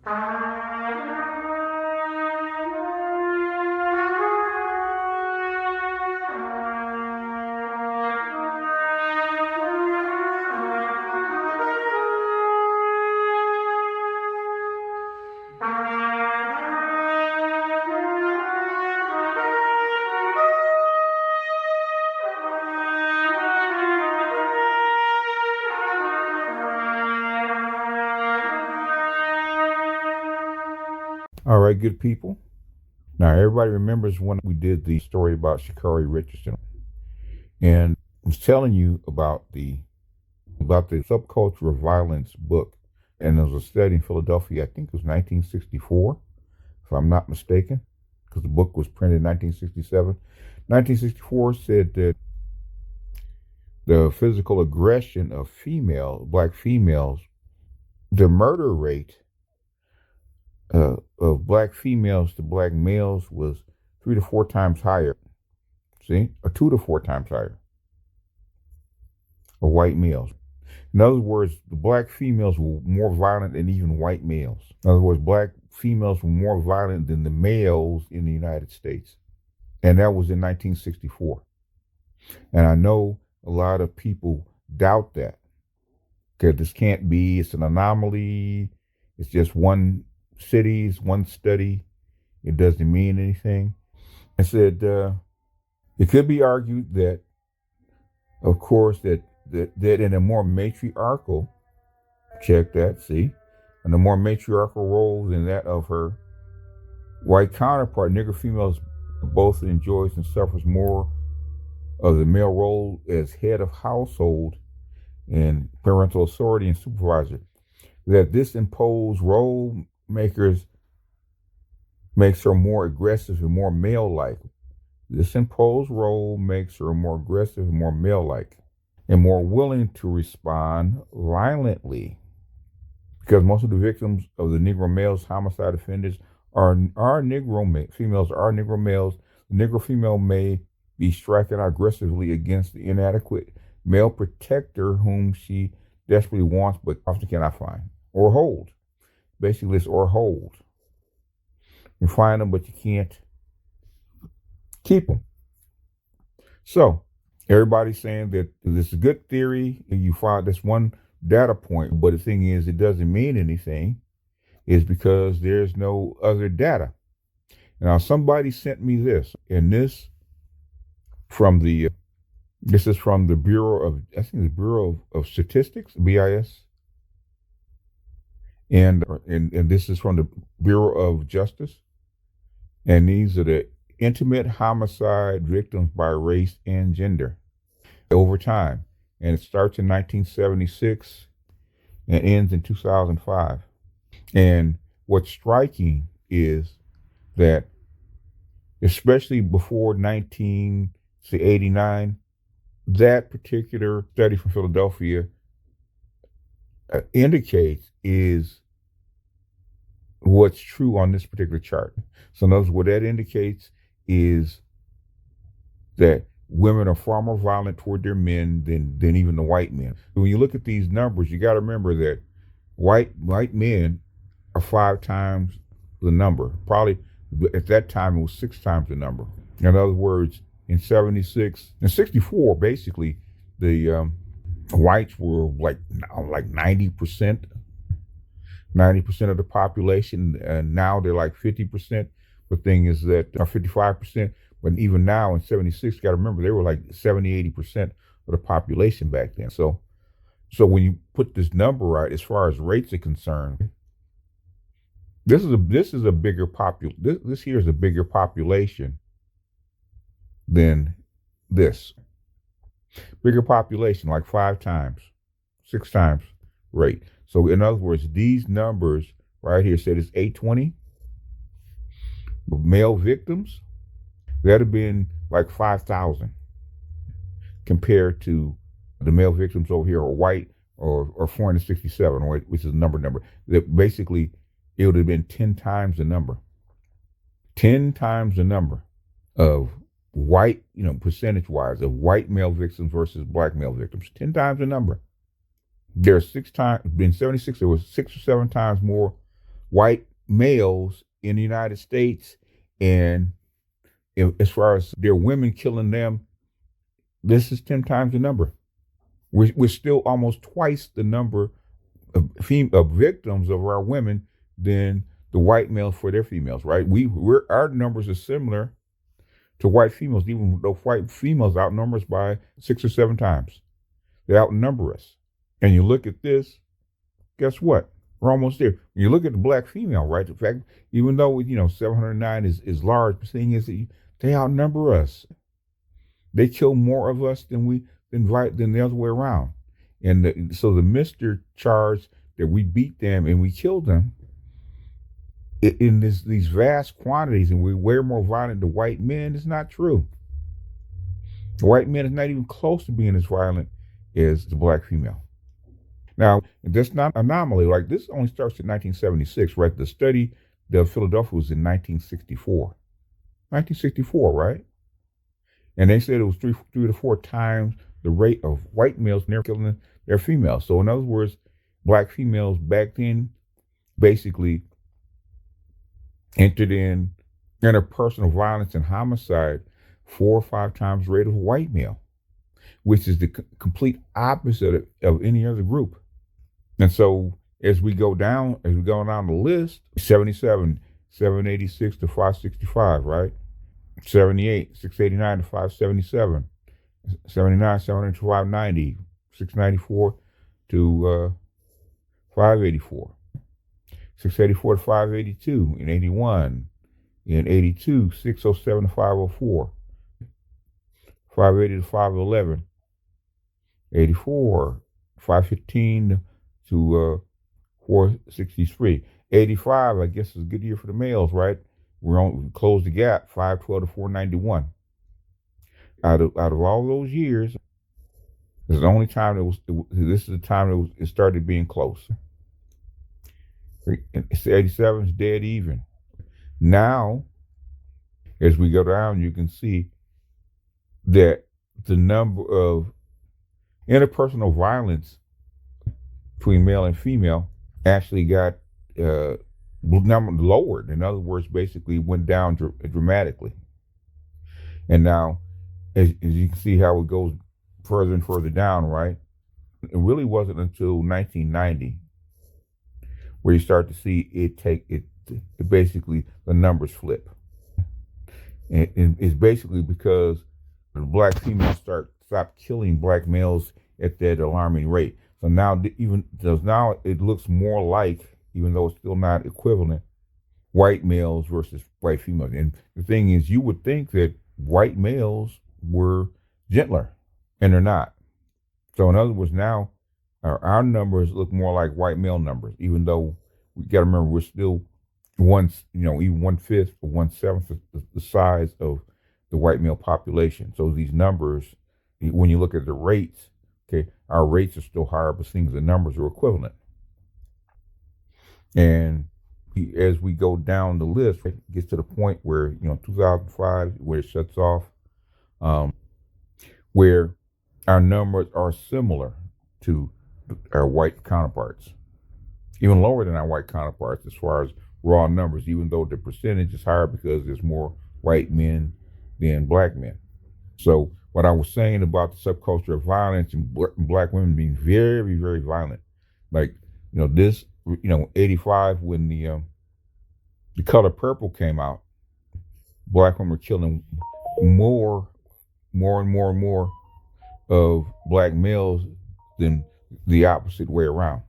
All right, good people. Now, everybody remembers when we did the story about Sha'Carri Richardson, and I was telling you about the subculture of violence book, and there was a study in Philadelphia. I think it was 1964, if I'm not mistaken, because the book was printed in 1967. 1964 said that the physical aggression of black females, the murder rate of black females to black males was 3 to 4 times higher. See, or 2 to 4 times higher of white males. In other words, the black females were more violent than even white males. In other words, black females were more violent than the males in the United States. And that was in 1964. And I know a lot of people doubt that, because this can't be, it's an anomaly, it's just one cities, one study, it doesn't mean anything. I said it could be argued that, of course, that in a more matriarchal, check that, see, in a more matriarchal role than that of her white counterpart, nigger females both enjoys and suffers more of the male role as head of household and parental authority and supervisor. That this imposed role makes her more aggressive and more male-like. This imposed role makes her more aggressive and more male-like, and more willing to respond violently. Because most of the victims of the Negro males homicide offenders are Negro females, are Negro males. The Negro female may be striking out aggressively against the inadequate male protector whom she desperately wants but often cannot find or hold. Basically, it's or hold. You find them, but you can't keep them. So, everybody's saying that this is a good theory, and you find this one data point, but the thing is, it doesn't mean anything, is because there's no other data. Now, somebody sent me this, and this is from the Bureau of, I think the Bureau of Statistics, BIS, and this is from the Bureau of Justice, and these are the intimate homicide victims by race and gender over time, and it starts in 1976 and ends in 2005. And what's striking is that, especially before 1989, that particular study from Philadelphia indicates is what's true on this particular chart. So in other words, what that indicates is that women are far more violent toward their men than even the white men. When you look at these numbers, you got to remember that white men are 5 times the number. Probably at that time it was 6 times the number. In other words, in 76 and 64, basically the whites were like 90% of the population, and now they're like 50%. The thing is that 55%, but even now in 76, you got to remember they were like 70-80% of the population back then. So when you put this number right, as far as rates are concerned, this is a bigger this here is a bigger population than this. Bigger population, like 5 times, 6 times rate. So in other words, these numbers right here said it's 820 male victims. That'd have been like 5,000 compared to the male victims over here are white or 467, which is a number. That basically it would have been 10 times the number. 10 times the number of white, percentage-wise, of white male victims versus black male victims. 10 times the number. There's 6 times, in 76, there was 6 or 7 times more white males in the United States, and as far as their women killing them, this is 10 times the number. We're still almost twice the number of victims of our women than the white males for their females, right? Our numbers are similar to white females, even though white females outnumber us by 6 or 7 times. They outnumber us. And you look at this, guess what? We're almost there. When you look at the black female, right? In fact, even though 709 is large, the thing is that they outnumber us. They kill more of us than the other way around. And so the Mr. charge that we beat them and we killed them in these vast quantities, and we're way more violent than white men, is not true. The white man is not even close to being as violent as the black female. Now, that's not an anomaly. Like, this only starts in 1976, right? The study of Philadelphia was in 1964. 1964, right? And they said it was three to four times the rate of white males near killing their females. So in other words, black females back then basically entered in interpersonal violence and homicide 4 or 5 times the rate of a white male, which is the complete opposite of any other group. And so as we go down the list, 77, 786 to 565, right? 78, 689 to 577, 79, 700 to 590, 694 to 584, 684 to 582, in 81, in 82, 607 to 504, 580 to 511, 84, 515 to 463, 85, I guess is a good year for the males, right? We closed the gap, 512 to 491. Out of all those years, this is the only time this is the time it started being close. 87 is dead even. Now, as we go down, you can see that the number of interpersonal violence between male and female actually got number lowered. In other words, basically went down dramatically. And now, as you can see how it goes further and further down, right? It really wasn't until 1990 where you start to see it basically the numbers flip. And it's basically because the black females stop killing black males at that alarming rate. So now now it looks more like, even though it's still not equivalent, white males versus white females. And the thing is, you would think that white males were gentler, and they're not. So in other words, now our numbers look more like white male numbers, even though we got to remember we're still even 1/5 or 1/7 the size of the white male population. So these numbers, when you look at the rates, okay, our rates are still higher, but things the numbers are equivalent. And as we go down the list, it gets to the point where 2005, where it shuts off, where our numbers are similar to our white counterparts, even lower than our white counterparts as far as raw numbers, even though the percentage is higher because there's more white men than black men. So what I was saying about the subculture of violence and black women being very, very violent, like, this, 85, when the color purple came out, black women were killing more and more of black males than the opposite way around.